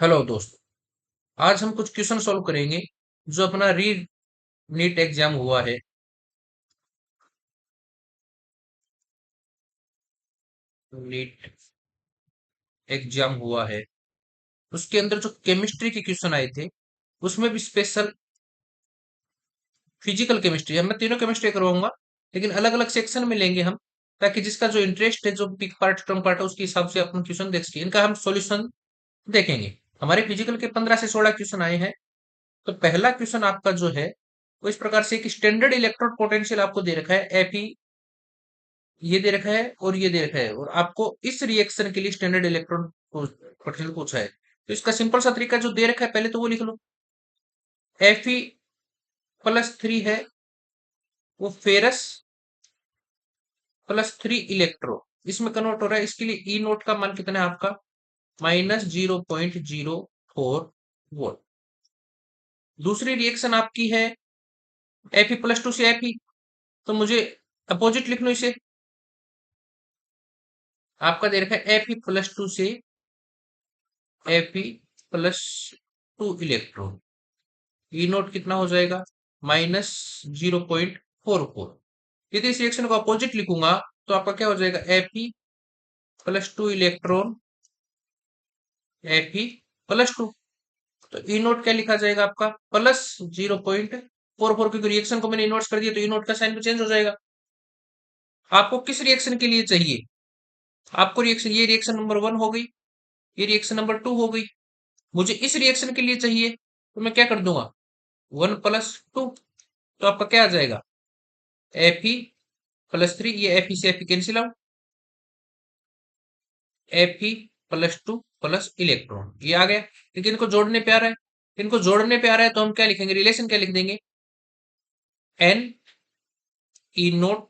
Hello दोस्त। आज हम कुछ क्वेश्चन सॉल्व करेंगे जो अपना री नीट एग्जाम हुआ है। नीट एग्जाम हुआ है, उसके अंदर जो केमिस्ट्री के क्वेश्चन आए थे उसमें भी स्पेशल फिजिकल केमिस्ट्री है। मैं तीनों केमिस्ट्री करवाऊंगा, लेकिन अलग अलग सेक्शन में लेंगे हम, ताकि जिसका जो इंटरेस्ट है, जो पिक पार्ट स्ट्रॉन्ग पार्ट है, उसके हिसाब से अपन क्वेश्चन देख सके। इनका हम सॉल्यूशन देखेंगे। हमारे फिजिकल के 15 से 16 क्वेश्चन आए हैं। तो पहला क्वेश्चन आपका जो है वो इस प्रकार से, एक स्टैंडर्ड इलेक्ट्रोड पोटेंशियल आपको दे रखा है एपी, ये दे रखा है और ये दे रखा है, और आपको इस रिएक्शन के लिए स्टैंडर्ड इलेक्ट्रॉन पोटेंशियल पूछा है। तो इसका सिंपल सा तरीका जो दे रखा है, पहले तो वो लिख लो। Fe+3 है, वो फेरस +3 इलेक्ट्रो इसमें कन्वर्ट हो रहा है। इसके लिए ई नोट का मान कितना है आपका? -0.04 वोल्ट। दूसरी रिएक्शन आपकी है Fe+2 से Fe, तो मुझे अपोजिट लिख लो इसे। आपका दे रखा है Fe+2 से Fe+2 इलेक्ट्रॉन, ई नोट कितना हो जाएगा? -0.44। यदि इस रिएक्शन को अपोजिट लिखूंगा तो आपका क्या हो जाएगा? Fe+2 electron Fe+2। तो ई नोट क्या लिखा जाएगा आपका? +0.44, क्योंकि रिएक्शन को मैंने इनवर्स कर दिया तो ई नोट का साइन भी चेंज हो जाएगा। आपको किस रिएक्शन के लिए चाहिए? आपको रिएक्शन, ये रिएक्शन नंबर 1 हो गई, ये रिएक्शन नंबर 2 हो गई। मुझे इस रिएक्शन के लिए चाहिए तो मैं क्या कर दूंगा? 1+2। तो आपका क्या आ जाएगा? Fe+3, ये Fe से Fe cancel out, Fe+2 plus electron, ये आ गया। लेकिन इनको जोड़ने पे आ रहा है, इनको जोड़ने पे आ रहा है तो हम क्या लिखेंगे? रिलेशन क्या लिख देंगे? N E naught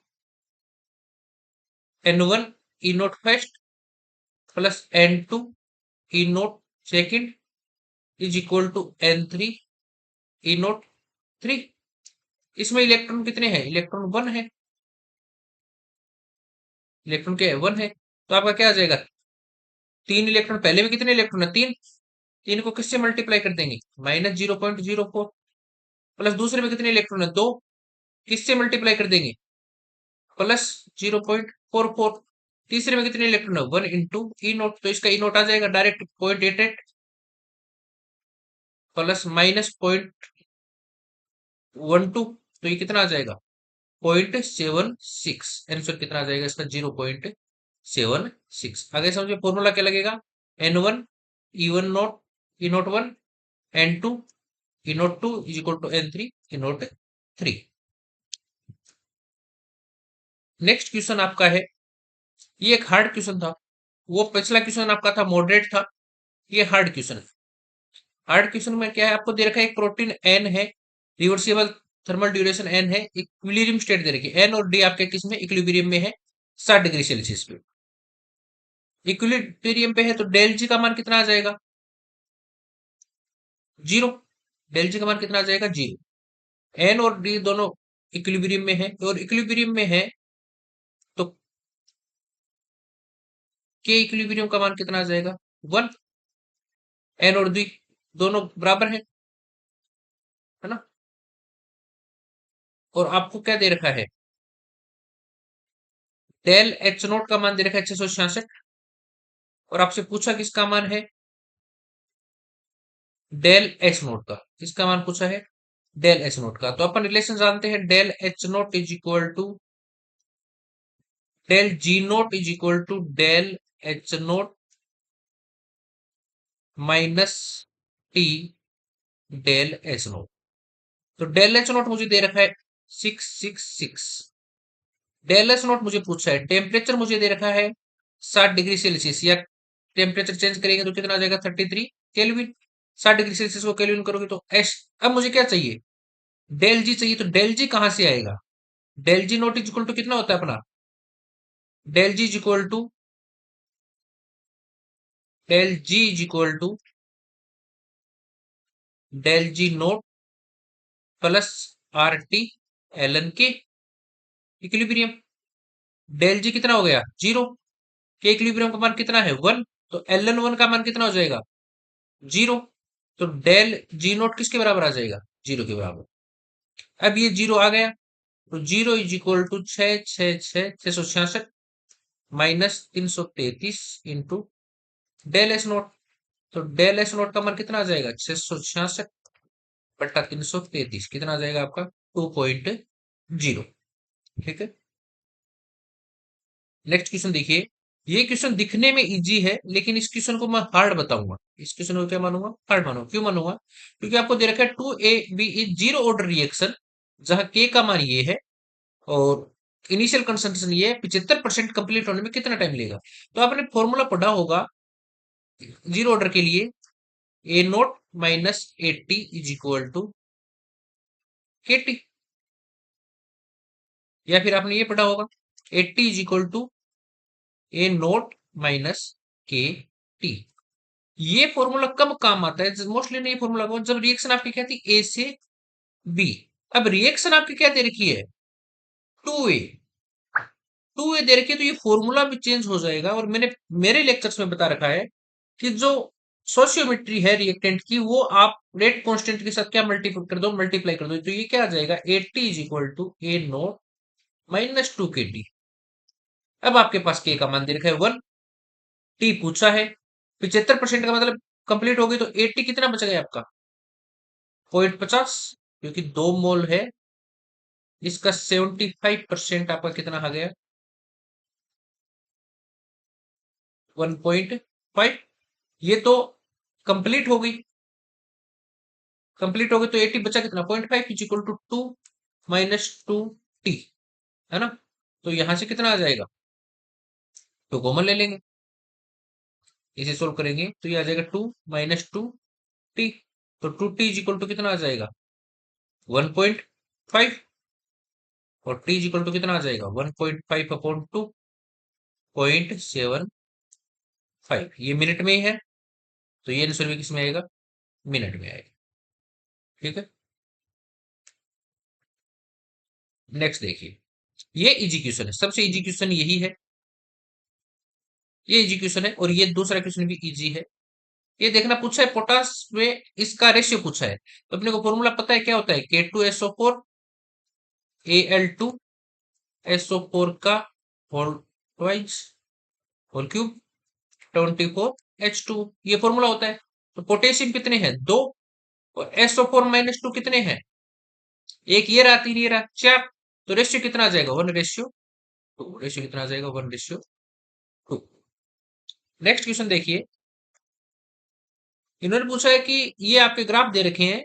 N1 E naught first plus N2 E naught second is equal to N3 E naught 3। इसमें इलेक्ट्रॉन कितने हैं? इलेक्ट्रॉन 1 है। इलेक्ट्रॉन क्या है? 1 है। तो आपका क्या आ जाएगा? 3 इलेक्ट्रॉन, पहले में कितने इलेक्ट्रॉन है? 3। 3 को किससे मल्टीप्लाई कर देंगे? -0.04। प्लस दूसरे में कितने इलेक्ट्रॉन है? 2। किससे मल्टीप्लाई कर देंगे? +0.44। तीसरे में कितने इलेक्ट्रॉन है? 1 इंटू ई नोट, तो इसका ई नोट आ जाएगा डायरेक्ट 0.88 प्लस -0.12। तो ये कितना आ जाएगा? 0.76। आंसर कितना आ जाएगा इसका? 0.76। आगे समझिए, फॉर्मूला क्या लगेगा? N1 E1 naught E naught 1, N2 E naught 2 is equal to N3 E naught 3। Next question आपका है, ये एक हार्ड क्वेश्चन था। वो पिछला क्वेश्चन आपका था मॉडरेट था, ये हार्ड क्वेश्चन है। हार्ड क्वेश्चन में क्या है? आपको दे रखा है एक प्रोटीन एन है, रिवर्सिबल थर्मल ड्यूरेशन एन है, इक्विलिब्रियम स्टेट दे रखी है। एन और डी आपके किस में? इक्विलिब्रियम में है, 60 डिग्री सेल्सियस पे। इक्विलिब्रियम पे है तो डेल जी का मान कितना आ जाएगा? 0। डेल जी का मान कितना आ जाएगा? 0। एन और डी दोनों इक्विलिब्रियम में है, और इक्विलिब्रियम में है तो के इक्विलिब्रियम का मान कितना आ जाएगा? 1। एन और डी दोनों बराबर है ना? और आपको क्या दे रखा है? डेल एच नोट का मान दे रखा है 666, और आपसे पूछा किसका मान है? डेल एच नोट का। किसका मान पूछा है? डेल एच नोट का। तो अपन रिलेशन जानते हैं, del H naught is equal to del G naught is equal to del H naught minus T del H naught. तो डेल एच नोट मुझे दे रखा है 666। डेल एच नोट मुझे पूछा है, टेम्परेचर मुझे दे रखा है 60 डिग्री सेल्सियस, या टेम्परेचर चेंज करेंगे तो कितना आ जाएगा? 33 केल्विन। 60 डिग्री सेल्सियस को केल्विन करोगे तो एस। अब मुझे क्या चाहिए? डेल जी चाहिए। तो डेल जी कहां से आएगा? Del G naught is equal to कितना होता है अपना? Del G is equal to del G is equal to del G naught plus R T L N K equilibrium. Del G कितना हो गया? 0। के इक्विलिब्रियम का मान कितना है? 1। तो एल एन 1 का मान कितना हो जाएगा? जीरो। तो डेल जी नोट किसके बराबर आ जाएगा? जीरो के बराबर। अब ये जीरो आ गया, तो जीरो इज इक्वल टू छह सौ छियासठ minus 333 into del S naught. तो डेल एस नोट का मान कितना आ जाएगा? 666 बट्टा 333, कितना आ जाएगा आपका? 2.0। ठीक है। नेक्स्ट क्वेश्चन देखिए। ये क्वेश्चन दिखने में इजी है, लेकिन इस क्वेश्चन को मैं हार्ड बताऊंगा। इस क्वेश्चन को क्या मानूंगा? हार्ड मानूंगा। क्यों मानूंगा? क्योंकि आपको दे रखा है 2AB is zero order reaction, जहां के का मान ये है और इनिशियल कंसंट्रेशन ये है, 75% कंप्लीट होने में कितना टाइम लेगा। तो आपने फॉर्मूला पढ़ा होगा जीरो ऑर्डर के लिए, A note minus 80 is equal to K T. या फिर आपने ये पढ़ा होगा 80 is equal to A note minus K T. ये फॉर्मूला कब काम आता है? मोस्टली नहीं फॉर्मूला को, जब रिएक्शन आपकी क्या थी? ए से बी। अब रिएक्शन आपकी क्या दे रखी है? 2A। 2A दे रखी है, तो ये फॉर्मूला भी चेंज हो जाएगा। और मैंने मेरे लेक्चर्स में बता रखा है कि जो सोशियोमेट्री है रिएक्टेंट की, वो आप रेट कांस्टेंट के साथ क्या मल्टीप्लाई कर दो, तो ये क्या आ जाएगा? 80 is equal to A note minus 2 K T. अब आपके पास के का मान दे रखा है 1, टी पूछा है 75% का मतलब कंप्लीट हो गई, तो 80 कितना बच गया आपका? 0.50, क्योंकि 2 मोल है। इसका 75% आपका कितना आ गया? 1.5। ये तो कंप्लीट हो गई। कंप्लीट हो गई तो 80 बचा कितना? 0.5 is equal to 2 minus 2 T, है ना। तो यहां से कितना आ जाएगा? तो कॉमन ले लेंगे, इसे सोल्व करेंगे तो ये आ जाएगा 2 माइनस 2 टी। तो 2 टी इज इक्वल टू कितना आ जाएगा? 1.5। और टी इज इक्वल टू कितना आ जाएगा? 1.5 अपॉन 2.75। ये मिनट में ही है, तो ये आंसर भी किस में आएगा? मिनट में आएगा। ठीक है। नेक्स्ट देखिए। ये इजी क्वेश्चन है, सबसे इजी क्वेश्चन यही है। ये इजी क्वेश्चन है, और ये दूसरा क्वेश्चन भी इजी है। ये देखना पूछा है पोटास में इसका रेशियो पूछा है, तो अपने को फॉर्मूला पता है क्या होता है? K2SO4 Al2SO4 का whole twice whole cube 24H2, ये फॉर्मूला होता है। तो पोटेशियम कितने हैं? 2। और SO4 - 2 कितने हैं? एक ये रहा, तीन ये रहा, चार। तो रेशियो कितना आ जाएगा? 1:2। रेशियो कितना आ जाएगा? 1:2। नेक्स्ट क्वेश्चन देखिए। इन्होंने पूछा है कि ये आपके ग्राफ दे रखे हैं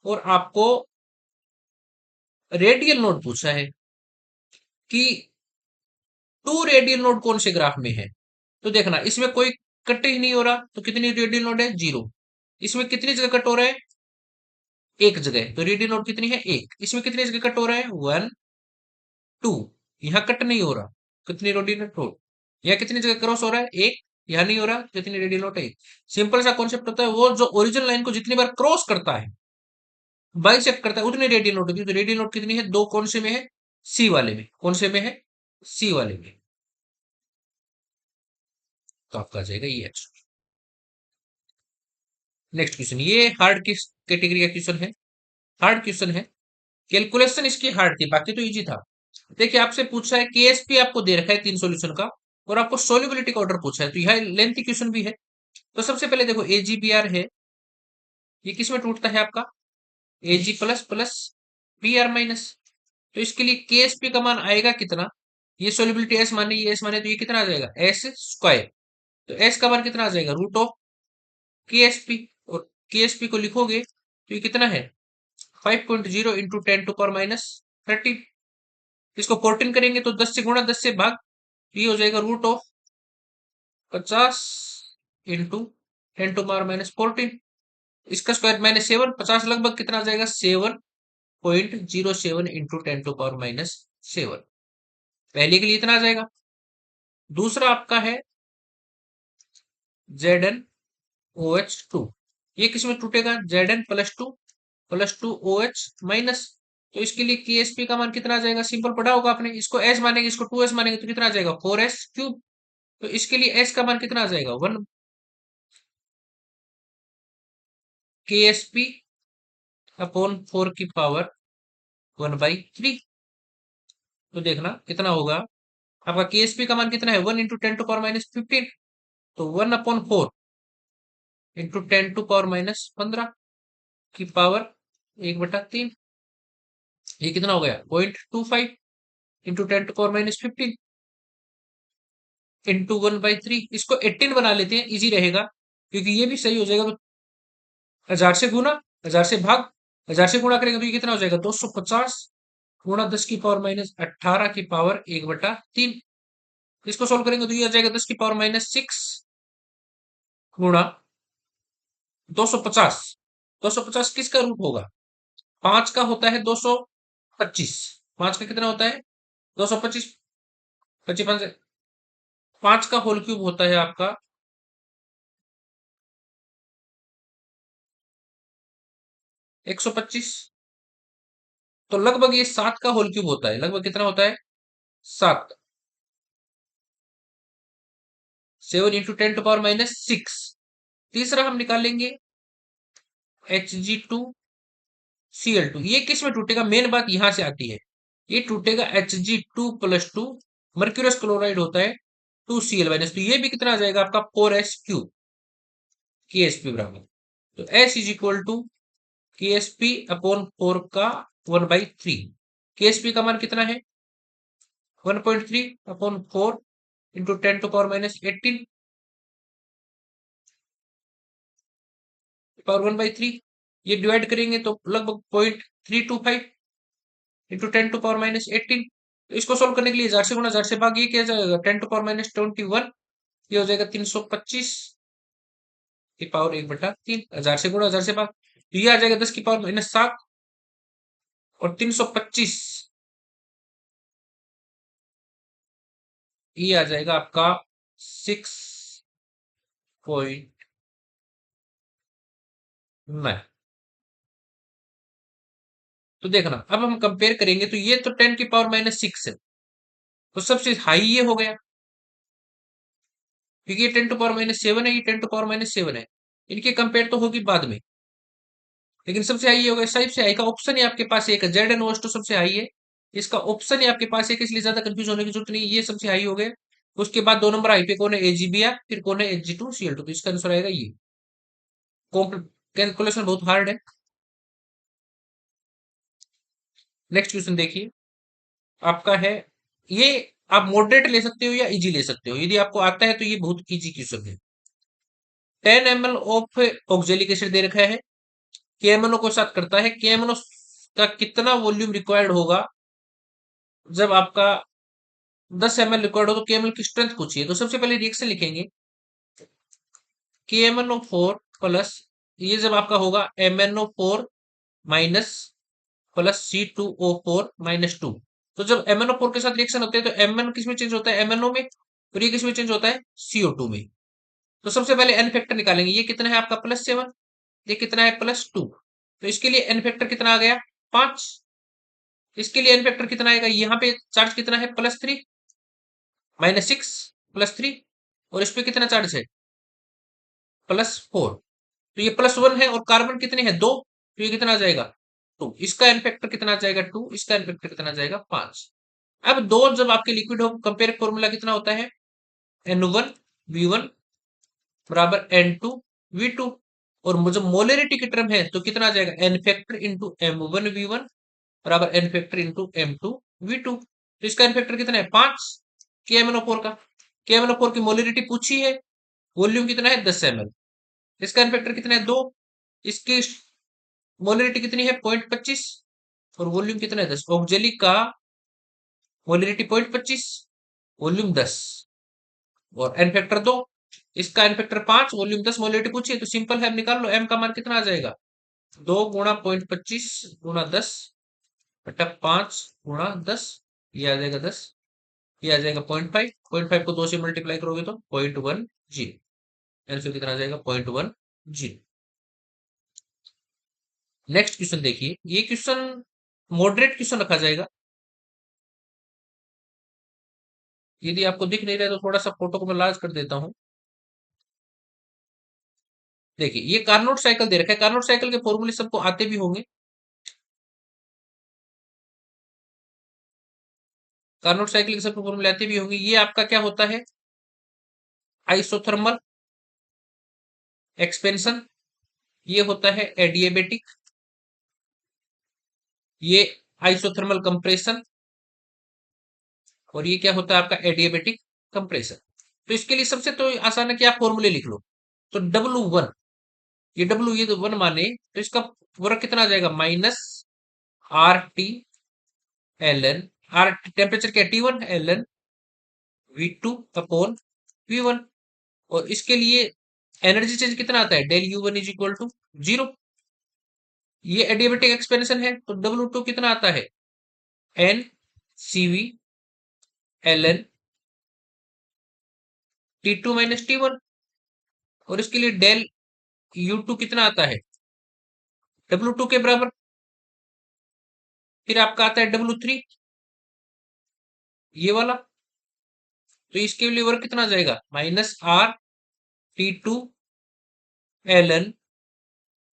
और आपको रेडियल नोड पूछा है कि टू रेडियल नोड कौन से ग्राफ में है। तो देखना, इसमें कोई कट ही नहीं हो रहा, तो कितनी रेडियल नोड है? जीरो। इसमें कितनी जगह कट हो रहा है? एक जगह। तो रेडियल नोड कितनी है? एक। इसमें कितनी जगह कट हो रहा है? 1 2। यहाँ कट नहीं हो रहा, कितनी रेडियल नोड? यहाँ कितनी जगह क्रॉस हो रहा है? एक। यहाँ नहीं हो रहा, कितनी रेडियल नोड है? एक। सिंपल सा कॉन्सेप्ट होता है, वो जो ओरिजिनल लाइन को जितनी बार क्रॉस करता है, बाइसेक्ट करता है, उतनी रेडियल नोट होती है। तो रेडियल नोट कितनी है? दो। कौन से में है? सी वाले में। कौन से में है? सी वाले में। तो आपका आ जाएगा ये आंसर। नेक्स्ट क्वेश्चन, ये हार्ड किस कैटेगरी का क्वेश्चन है? हार्ड क्वेश्चन है। कैलकुलेशन इसकी हार्ड थी, बाकी तो इजी था। देखिए, आपसे पूछा है केएसपी, आपको दे रखा है 3 सॉल्यूशन का, और आपको सोल्यूबिलिटी का ऑर्डर पूछा है, तो यह लेंथी क्वेश्चन भी है। तो सबसे पहले देखो, एजीबीआर है, ये किस में टूटता है आपका? एजी प्लस प्लस बीआर माइनस। तो इसके लिए केएसपी का मान आएगा कितना? ये सोल्यूबिलिटी एस माने, ये एस माने, तो ये कितना आ जाएगा? S square. तो एस का मान कितना आ जाएगा? Root of KSP. और केएसपी को लिखोगे तो ये कितना है? 5.0 इंटू 10⁻⁻13। इसको 14 करेंगे तो 10 से गुणा, 10 से भाग, तो ये हो जाएगा रूट ऑफ 50 इंटू 10⁻⁻14। इसका स्क्वायर -7, 50 लगभग कितना आ जाएगा? 7.07 इंटू 10⁻⁻7। पहले के लिए इतना आ जाएगा। दूसरा आपका है ZnOH2। ये किसमें टूटेगा? Zn+2 minus. तो इसके लिए KSP का मान कितना आ जाएगा? सिंपल पढ़ा होगा आपने, इसको S मानेंगे, इसको 2S मानेंगे, तो कितना आ जाएगा? 4S3। तो इसके लिए S का मान कितना आ जाएगा? 1। के एस पी अपॉन 4 की पावर 1/3। तो देखना कितना होगा, आपका के एस पी का मान कितना है, 1 × 10⁻⁻15। तो 1/4 इंटू 10⁻⁻15 की पावर 1/3। ये कितना हो गया, 0.25 इंटू 10⁻⁻15 इंटू 1/3। इसको 18 बना लेते हैं, इजी रहेगा, क्योंकि ये भी सही हो जाएगा। तो 1000 से गुना, 1000 से भाग, 1000 से गुणा करेंगे तो ये कितना हो जाएगा, 250 गुणा 10⁻⁻18 की पावर 1/3। इसको सोल्व करेंगे तो ये आ जाएगा 10⁻⁻6 गुणा 250। 250 किसका रूट होगा, 5 का होता है 225। 5 का कितना होता है 225, 25 5 का होल क्यूब होता है आपका 125। तो लगभग ये 7 का होल क्यूब होता है, लगभग कितना होता है 7। 7 × 10⁻⁻6। तीसरा हम निकालेंगे Hg2Cl2। ये किस में टूटेगा, मेन बात यहां से आती है, ये टूटेगा Hg2+2, मर्क्यूरस क्लोराइड होता है 2Cl-। तो ये भी कितना आ जाएगा आपका 4s³ के एस पी बराबर। तो S = के एस पी अपॉन 4 का 1/3। के एस पी का मान कितना है 1.3/4 इंटू 10⁻⁻18 पावर 1/3। ये डिवाइड करेंगे तो लगभग 0.325 इंटू 10⁻⁻18। तो इसको सोल्व करने के लिए 1000 से गुणा, 1000 से भाग, ये क्या जाएगा 10⁻⁻21। ये हो जाएगा 325 की पावर 1/3। 1000 से गुणा, 1000 से भाग, तो ये आ जाएगा 10 की पावर -7 और 325, ये आ जाएगा आपका 6.9। तो देखना अब हम कंपेयर करेंगे तो ये तो 10⁻⁻6 है, तो सबसे हाई ये हो गया, क्योंकि ये 10⁻⁻7 है, ये 10⁻⁻7 है। इनके कंपेयर तो होगी बाद में, लेकिन सबसे हाई ये हो गया। सबसे हाई का ऑप्शन ही आपके पास एक है, ZnOH2 सबसे हाई है, इसका ऑप्शन ही आपके पास एक, इसलिए ज्यादा कंफ्यूज होने की जरूरत नहीं, ये सबसे हाई हो गए। उसके बाद 2 नंबर हाई पे कौन है, AgBr, फिर कौन है Hg2Cl2। तो इसका आंसर आएगा ये। कैलकुलेशन बहुत हार्ड है। नेक्स्ट क्वेश्चन देखिए, आपका है ये, आप मॉडरेट ले सकते हो या इजी ले सकते हो, यदि आपको आता है तो ये बहुत इजी क्वेश्चन है। 10 ml ऑफ ऑक्जेलिक एसिड दे रखा है, KMNO को साथ करता है, KMNO का कितना वॉल्यूम रिक्वायर्ड होगा जब आपका 10 ml रिक्वायर्ड हो, तो KMNO की स्ट्रेंथ पूछिए। तो सबसे पहले रिएक्शन लिखेंगे, KMNO4 प्लस, ये जब आपका होगा MnO4 माइनस प्लस C2O4-2। तो जब MnO4 के साथ रिएक्शन होते हैं तो Mn किस में चेंज होता है, MnO में, और ये किस में चेंज होता है, CO2 में। तो सबसे पहले एन फैक्टर निकालेंगे, ये कितना है आपका +7, ये कितना है +2। तो इसके लिए एन फैक्टर कितना आ गया 5। इसके लिए एन फैक्टर कितना आएगा, यहाँ पे चार्ज कितना है +3, -6 +3, और इस पे कितना चार्ज है +4। तो ये +1 है, और कार्बन कितने हैं 2, तो ये कितना आ जाएगा 2। इसका एन फैक्टर कितना आ जाएगा 2, इसका एन फैक्टर कितना आ जाएगा 5। अब दो जब आपके लिक्विड हो, कंपेयर फॉर्मूला कितना होता है, N1V1 बराबर N2V2। और जब मोलरिटी की टर्म है तो कितना आ जाएगा, एन फैक्टर इंटू M1V1 बराबर एन फैक्टर इंटू M2V2। तो इसका एन फैक्टर कितना है 5, KMnO4 का। KMnO4 की मोलरिटी पूछी है, वॉल्यूम कितना है 10 ml, इसका एन फैक्टर कितना है 2, इसकी मोलरिटी कितनी है 0.25, और वॉल्यूम कितना है 10। ऑक्जेलिक का मोलरिटी 0.25, वॉल्यूम 10, और एन फैक्टर 2, इसका एन फैक्टर 5, वॉल्यूम 10, मोलरिटी पूछी है। तो सिंपल है, निकाल लो, एम का मान कितना आ जाएगा 2 गुणा 0.25 गुणा 10 बटा 5 गुणा 10, ये आ जाएगा 10, ये आ जाएगा 0.5। 0.5 को 2 से मल्टीप्लाई करोगे तो 0.10। आंसर कितना आ जाएगा 0.10। नेक्स्ट क्वेश्चन देखिए, ये क्वेश्चन मॉडरेट क्वेश्चन रखा जाएगा। यदि आपको दिख नहीं रहा है तो थोड़ा सा फोटो को मैं लार्ज कर देता हूं। देखिए ये कार्नोट साइकिल दे रखा है, कार्नोट साइकिल के फॉर्मूले सबको आते भी होंगे। कार्नोट साइकिल के सबको फॉर्मूले आते भी होंगे। ये आपका क्या होता है, आइसोथर्मल एक्सपेंशन, ये होता है एडिएबेटिक, ये आइसोथर्मल कंप्रेशन, और ये क्या होता है आपका एडिएबेटिक कंप्रेशन। तो इसके लिए सबसे तो आसान है कि आप फॉर्मूले लिख लो। तो W1, ये W ये तो वन माने, तो इसका वर्क कितना आ जाएगा, minus RT ln, R temperature क्या T1 ln V2 upon V1। और इसके लिए एनर्जी चेंज कितना आता है, del U1 is equal to 0। ये एडियाबेटिक एक्सपेंशन है, तो W2 कितना आता है, NCV ln T2 minus T1। और इसके लिए डेल U2 कितना आता है, W2 के बराबर। फिर आपका आता है W3, ये वाला। तो इसके लिए वर्क कितना आ जाएगा, minus RT2 ln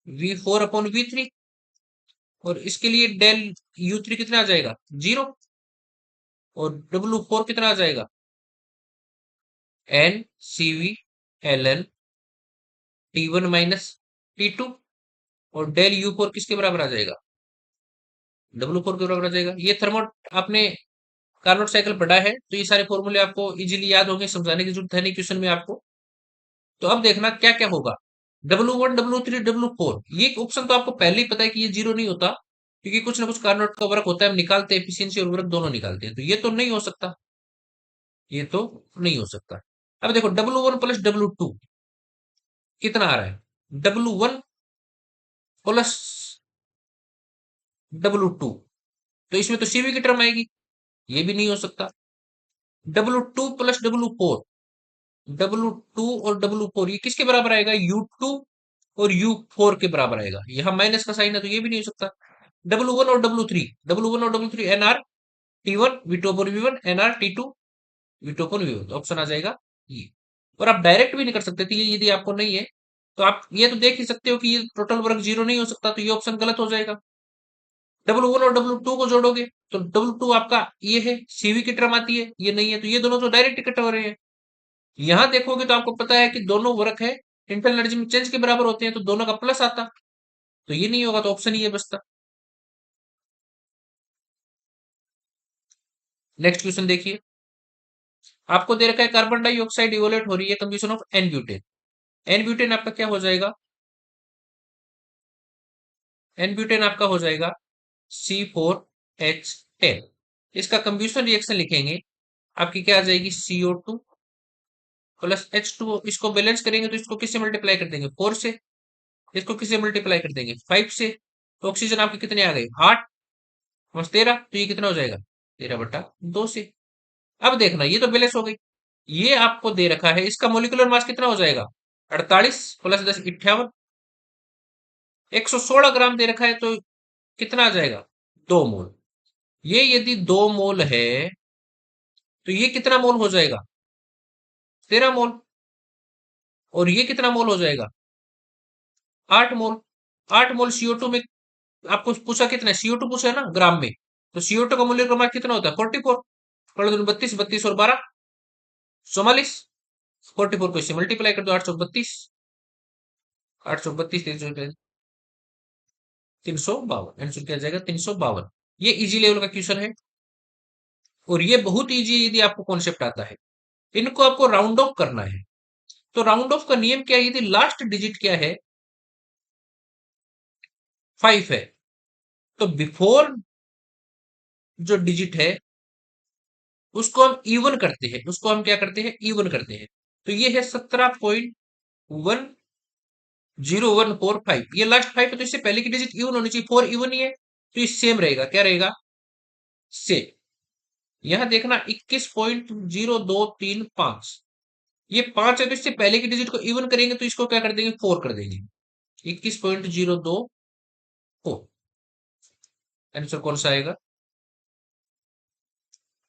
V4 upon V3। और इसके लिए डेल U3 कितना आ जाएगा, 0। और W4 कितना आ जाएगा, NCV ln T1 minus T2। और डेल U4 किसके बराबर आ जाएगा, W4 के बराबर आ जाएगा। ये थर्मो आपने कार्नोट साइकिल पढ़ा है, तो ये सारे फॉर्मूले आपको इजीली याद होंगे, समझाने की जरूरत है नहीं क्वेश्चन में आपको। तो अब देखना क्या क्या होगा, W1 W3 W4, ये ऑप्शन तो आपको पहले ही पता है कि ये जीरो नहीं होता, क्योंकि कुछ ना कुछ कार्नोट का वर्क होता है, हम निकालते हैं, एफिशिएंसी और वर्क दोनों निकालते हैं, तो ये तो नहीं हो सकता, ये तो नहीं हो सकता। अब देखो W1 प्लस W2 कितना आ रहा है, W1 प्लस W2, तो इसमें तो सीवी की टर्म आएगी, ये भी नहीं हो सकता। W2 प्लस W4, W2 और W4 ये किसके बराबर आएगा, U2 और U4 के बराबर आएगा। यहां माइनस का साइन है, तो ये भी नहीं हो सकता। W1 और W3 NR T1 V2 upon V1 NR T2 V2 upon V1, तो ऑप्शन आ जाएगा ये। और आप डायरेक्ट भी नहीं कर सकते थे, ये यदि आपको नहीं है तो आप ये तो देख ही सकते हो कि ये टोटल वर्क जीरो नहीं हो सकता, तो ये ऑप्शन गलत हो जाएगा। W1 और W2 को जोड़ोगे तो W2 आपका ये है, सीवी की टर्म आती है, ये नहीं है, तो ये दोनों तो डायरेक्ट इकट्ठा हो रहे हैं। यहां देखोगे तो आपको पता है कि दोनों वर्क है इंटरनल एनर्जी में चेंज के बराबर होते हैं, तो दोनों का प्लस आता, तो ये नहीं होगा, तो ऑप्शन ही है बचता। नेक्स्ट क्वेश्चन देखिए, आपको दे रखा है कार्बन डाइऑक्साइड इवोलेट हो रही है combustion of n butane. N butane आपका क्या हो जाएगा, एन ब्यूटेन आपका हो जाएगा C4H10। इसका कंब्यूशन रिएक्शन लिखेंगे, आपकी क्या आ जाएगी, CO2 प्लस H2। इसको बैलेंस करेंगे तो इसको किससे मल्टीप्लाई कर देंगे, 4 से। इसको किससे मल्टीप्लाई कर देंगे, 5 से। तो ऑक्सीजन आपके कितने आ गए, 8 बस 13, तो ये कितना हो जाएगा, 13/2 से। अब देखना ये तो बैलेंस हो गई। ये आपको दे रखा है, इसका मोलिकुलर मास कितना हो जाएगा, 48 प्लस 10 58, 116 ग्राम दे रखा है, तो कितना आ जाएगा, 2 मोल। ये यदि 2 मोल है तो ये कितना मोल हो जाएगा, 13 मोल। और ये कितना मोल हो जाएगा, 8 मोल। 8 मोल CO2 में, आपको पूछा कितना है, CO2 पूछा है ना ग्राम में, तो CO2 का मोलिकुलर मास कितना होता है, 44। 32 32 और 12 44। 44 को इससे मल्टीप्लाई कर दो, 832। 832 352, आंसर क्या जाएगा, 352। ये इजी लेवल का क्वेश्चन है, और ये बहुत इजी यदि आपको कॉन्सेप्ट आता है। इनको आपको राउंड ऑफ करना है, तो राउंड ऑफ का नियम क्या है, यदि लास्ट डिजिट क्या है, 5 है, तो बिफोर जो डिजिट है उसको हम इवन करते हैं, उसको हम क्या करते हैं, इवन करते हैं। तो ये है 17.10145, ये लास्ट 5 है, तो इससे पहले की डिजिट इवन होनी चाहिए, 4 इवन ही है, तो ये सेम रहेगा, क्या रहेगा, से। यहां देखना 21.0235, ये 5 है, तो इससे पहले की डिजिट को इवन करेंगे तो इसको क्या कर देंगे, 4 कर देंगे, 21.024। आंसर कौन सा आएगा,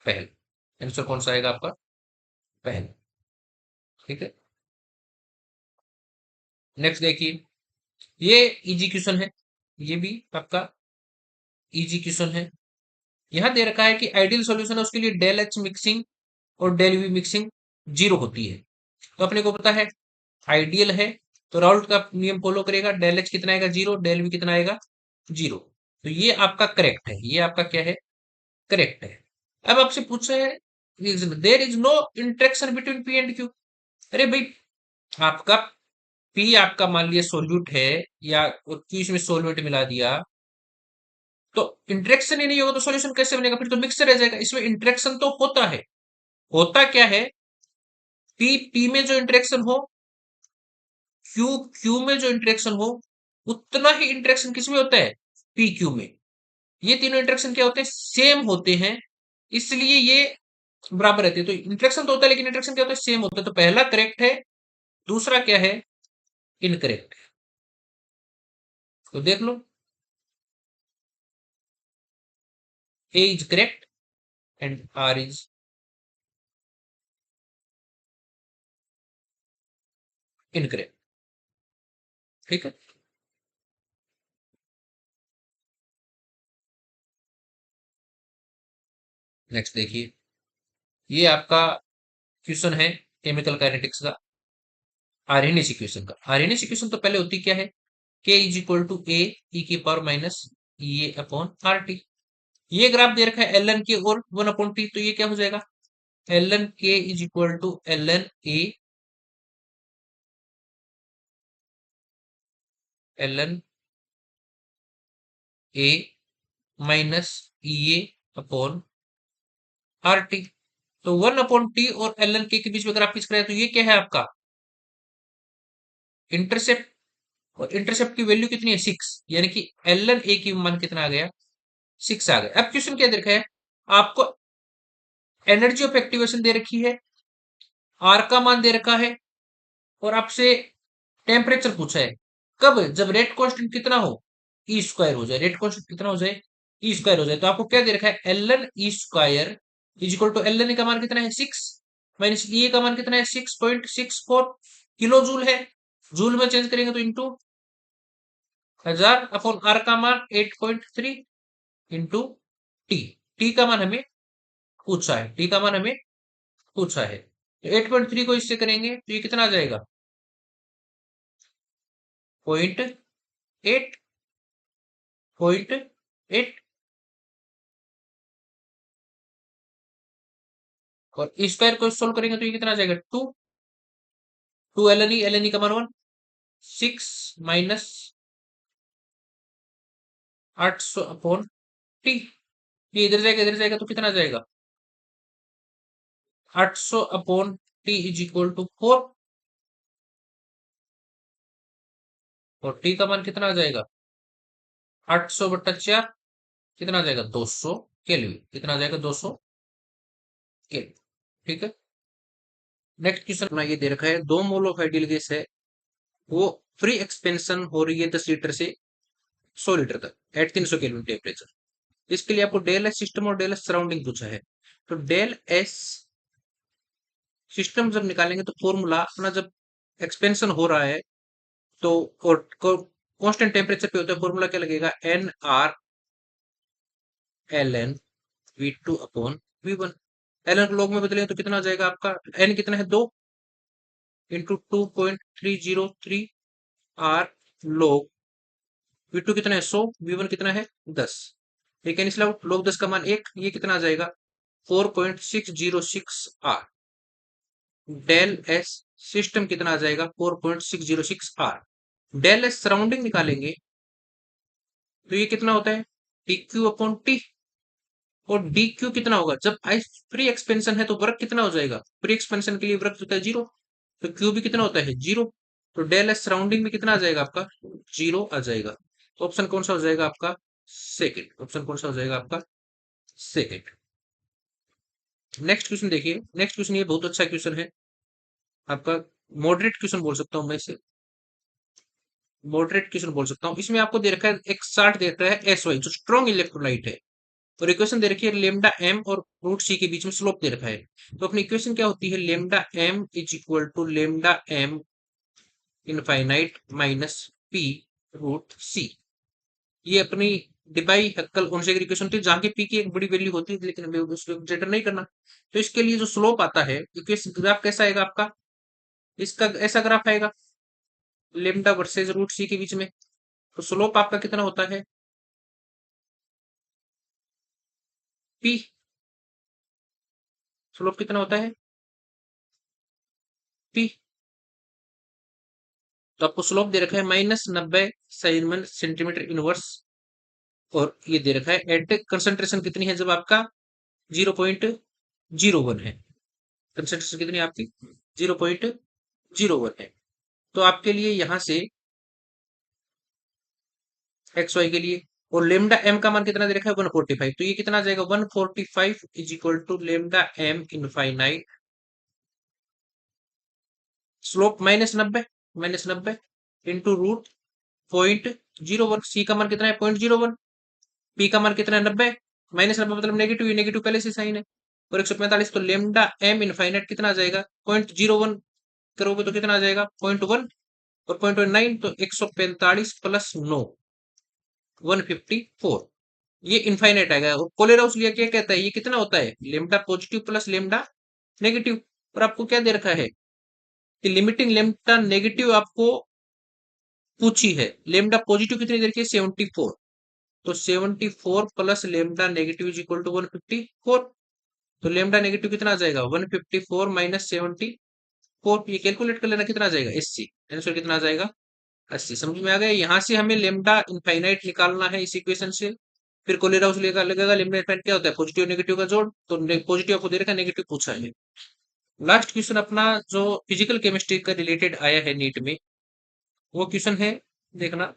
पहला। आंसर कौन सा आएगा आपका, पहला। ठीक है। नेक्स्ट देखिए, ये इजी क्वेश्चन है, ये भी आपका इजी क्वेश्चन है। यहां दे रखा है कि आइडियल सॉल्यूशन है उसके लिए डेल एच मिक्सिंग और डेल वी मिक्सिंग जीरो होती है। तो अपने को पता है आइडियल है तो राउल्ट का नियम फॉलो करेगा, डेल एच कितना आएगा जीरो, डेल वी कितना आएगा जीरो। तो ये आपका करेक्ट है, ये आपका क्या है, करेक्ट है। अब आपसे पूछा है there is no interaction between P and Q. अरे भाई, आपका पी आपका मान लिया सोल्यूट है या क्यू इसमें सोल्यूट मिला दिया, तो इंटरेक्शन ही नहीं होगा तो सॉल्यूशन कैसे बनेगा, फिर तो मिक्सर रह जाएगा। इसमें इंटरेक्शन तो होता है, होता क्या है, पी पी में जो इंटरेक्शन हो, क्यू क्यू में जो इंटरेक्शन हो, उतना ही इंटरेक्शन किस में होता है, पी क्यू में। ये तीनों इंटरेक्शन क्या होते हैं, सेम होते हैं, इसलिए ये बराबर रहते हैं। तो इंटरेक्शन तो होता है लेकिन इंटरेक्शन क्या होता है, सेम होता है। तो पहला करेक्ट है, दूसरा क्या है, इनकरेक्ट है। तो देख लो, A is correct and R is incorrect. ठीक है, नेक्स्ट देखिए, ये आपका क्वेश्चन है केमिकल काइनेटिक्स का, आरएनए इक्वेशन का। आरएनए इक्वेशन तो पहले होती क्या है, K is equal to A E की power minus E upon R T. ये ग्राफ दे रखा है एल एन के और वन अपॉन टी, तो ये क्या हो जाएगा, L N K is equal to L N A, L N A minus E A upon R T. तो वन अपॉन टी और एल एन के बीच में अगर आप खींच रहे हैं तो ये क्या है आपका इंटरसेप्ट, और इंटरसेप्ट की वैल्यू कितनी है, सिक्स, यानी कि एल एन ए की मान कितना आ गया, सिक्स आ गया। अब क्वेश्चन क्या दे रखा है, आपको एनर्जी ऑफ एक्टिवेशन दे रखी है, आर का मान दे रखा है, और आपसे टेम्परेचर पूछा है। कब, जब रेट कांस्टेंट कितना हो, ई स्क्वायर हो जाए, रेट कांस्टेंट कितना हो जाए, ई स्क्वायर हो जाए। तो आपको क्या दे रखा है, L N E square is equal to L N का मान कितना है, सिक्स, माइनस ई का मान कितना है, 6.64 किलो जूल है। जूल में चेंज करेंगे तो इंटू हजार, अपॉन आर का मान 8.3 इंटू टी। टी का मान हमें पूछा है, टी का मान हमें पूछा है। तो 8.3 को इससे करेंगे तो ये कितना आ जाएगा, 0.8, 0.8। और स्क्वायर को सोल्व करेंगे तो ये कितना आ जाएगा, two, two L N E, L N E का मान one, six minus 800 upon T. ये इधर जाएगा, इधर जाएगा तो कितना आ जाएगा, 800 upon T is equal to 4, और टी का मान कितना आ जाएगा, 800 बट्टा 4, कितना आ जाएगा, 200 केल्विन, कितना आ जाएगा, 200 केल्विन। ठीक है, नेक्स्ट क्वेश्चन अपना ये दे रखा है, दो मोल ऑफ आइडियल गैस है, वो फ्री एक्सपेंशन हो रही है 10 लीटर से 100 लीटर तक एट 300 केल्विन टेम्परेचर। इसके लिए आपको डेल एस सिस्टम और डेल एस सराउंडिंग पूछा है। तो डेल एस सिस्टम जब निकालेंगे तो फॉर्मूला अपना, जब एक्सपेंशन हो रहा है तो कांस्टेंट टेम्परेचर पे होता है, फॉर्मूला क्या लगेगा, N R L N V two upon V one. L N को लॉग में बदलेंगे तो कितना आ जाएगा आपका, एन कितना है, 2 into 2.303 R log, V two कितना है, 100, वी वन कितना है, 10। ठीक है, इसलिए लॉग 10 का मान एक, ये कितना आ जाएगा, 4.606 आर। डेल एस सिस्टम कितना आ जाएगा, 4.606 आर। डेल एस सराउंडिंग निकालेंगे तो ये कितना होता है, डी क्यू अपॉन टी। और डी क्यू कितना होगा, जब आई फ्री एक्सपेंशन है तो वर्क कितना हो जाएगा, फ्री एक्सपेंशन के लिए वर्क होता है जीरो, तो क्यू भी कितना होता है, जीरो। तो डेल एस सराउंडिंग में कितना आ जाएगा आपका, जीरो आ जाएगा। तो ऑप्शन कौन सा हो जाएगा आपका, सेकेंड। ऑप्शन कौन सा हो जाएगा आपका, सेकेंड। नेक्स्ट क्वेश्चन देखिए, नेक्स्ट क्वेश्चन ये बहुत अच्छा क्वेश्चन है आपका, मॉडरेट क्वेश्चन बोल सकता हूं मैं इसे, मॉडरेट क्वेश्चन बोल सकता हूँ। इसमें आपको दे रखा है एक चार्ट दे रखा है एस वाई, जो स्ट्रॉन्ग इलेक्ट्रोलाइट है, और इक्वेशन दे रखी है लेमडा एम और रूट सी के बीच में स्लोप दे रखा है। तो अपनी इक्वेशन क्या होती है, lambda M is equal to lambda M infinite minus P root C. ये अपनी डिबाई हक्कल कॉन्सेक इक्वेशन थी जहां की पी की एक बड़ी वैल्यू होती है, लेकिन हमें उसको कंसिडर नहीं करना। तो इसके लिए जो स्लोप आता है, क्योंकि ग्राफ कैसा आएगा आपका, इसका ऐसा ग्राफ आएगा लेमडा वर्सेज रूट सी के बीच में। तो स्लोप आपका कितना होता है, पी। स्लोप कितना होता है, पी। तो आपको स्लोप दे रखा है -90 सेंटीमीटर इनवर्स, और ये दे रखा है एट कंसंट्रेशन कितनी है जब आपका 0.01 है। कंसंट्रेशन कितनी है आपकी 0.01 है। तो आपके लिए यहां से एक्स वाई के लिए, और लेमडा एम का मान कितना दे रखा है 145। तो ये कितना आ जाएगा 145 is equal to lambda M infinite, slope -90 into root 0.01। C का मान कितना है 0.01, पी का मान कितना है 90, -90 मतलब नेगेटिव, नेगेटिव पहले से साइन है, और 145। तो लेमडा एम इनफाइनाइट कितना आ जाएगा 0.01 करोगे तो कितना आ जाएगा 0.1, और 0.9 तो 145 प्लस 9 154। ये इनफाइनाइट आएगा। और कोलेराउस लिया क्या कहता है, ये कितना होता है lambda positive plus lambda negative. और आपको क्या दे रखा है कि लिमिटिंग लेमडा नेगेटिव आपको पूछी है, लेमडा पॉजिटिव कितनी दे रखी है 74। तो 74 plus lambda negative is equal to 154। तो लेमडा नेगेटिव कितना आ जाएगा 154 माइनस 74। ये कैलकुलेट कर लेना कितना आ जाएगा 80। आंसर कितना आ जाएगा 80। समझ में आ गया। यहाँ से हमें लेमडा इनफाइनाइट निकालना है इस इक्वेशन से। फिर कोलेराउस लगेगा लेमडा इनफाइनाइट क्या होता है पॉजिटिव नेगेटिव का जोड़। तो पॉजिटिव आपको दे रखा है, नेगेटिव पूछा है। लास्ट क्वेश्चन अपना जो फिजिकल केमिस्ट्री का रिलेटेड आया है नीट में, वो क्वेश्चन है, देखना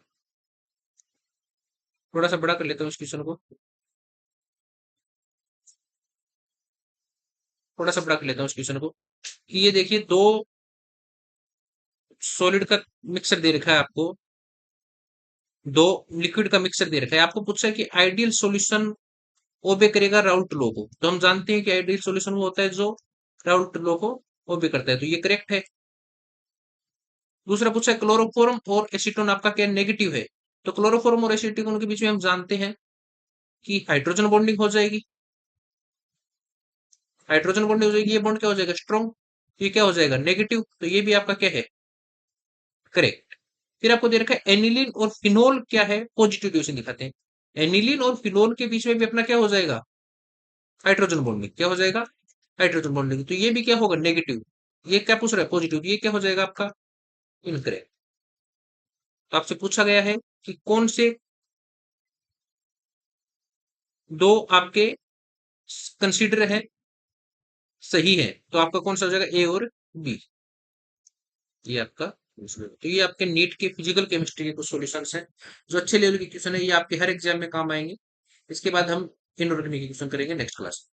थोड़ा सा बड़ा कर लेता हूँ इस क्वेश्चन को, थोड़ा सा बड़ा कर लेता हूँ इस क्वेश्चन को। कि ये देखिए दो सॉलिड का मिक्सर दे रखा है आपको, दो लिक्विड का मिक्सर दे रखा है। आपको पूछा है कि आइडियल सॉल्यूशन ओबे करेगा राउल्ट लॉ को। तो हम जानते हैं कि आइडियल सॉल्यूशन वो होता है जो राउल्ट लॉ को ओबे करता है, तो ये करेक्ट है। दूसरा पूछा है क्लोरोफॉर्म और एसीटोन आपका क्या नेगेटिव है। तो क्लोरोफॉर्म और एसीटोन के बीच में हम जानते हैं कि हाइड्रोजन बॉन्डिंग हो जाएगी, हाइड्रोजन बॉन्डिंग हो जाएगी, ये बॉन्ड क्या हो जाएगा स्ट्रॉन्ग, ये क्या हो जाएगा नेगेटिव। तो ये भी आपका क्या है करेक्ट। फिर आपको दे रखा है एनिलीन और फिनोल क्या है पॉजिटिव डिविजन दिखाते हैं। एनिलीन और फिनोल के बीच में भी अपना क्या हो जाएगा हाइड्रोजन बॉन्डिंग, क्या हो जाएगा हाइड्रोजन बॉन्डिंग। तो ये भी क्या होगा नेगेटिव। ये क्या पूछ रहा है पॉजिटिव, ये क्या हो जाएगा आपका इनकरेक्ट। तो आपसे पूछा गया है कि कौन से दो आपके कंसीडर है सही है, तो आपका कौन सा हो जाएगा ए और बी। ये आपका तो ये आपके नीट के फिजिकल केमिस्ट्री के कुछ सॉल्यूशंस हैं जो अच्छे लेवल के क्वेश्चन है, ये आपके हर एग्जाम में काम आएंगे। इसके बाद हम इनऑर्गेनिक क्वेश्चन करेंगे नेक्स्ट क्लास।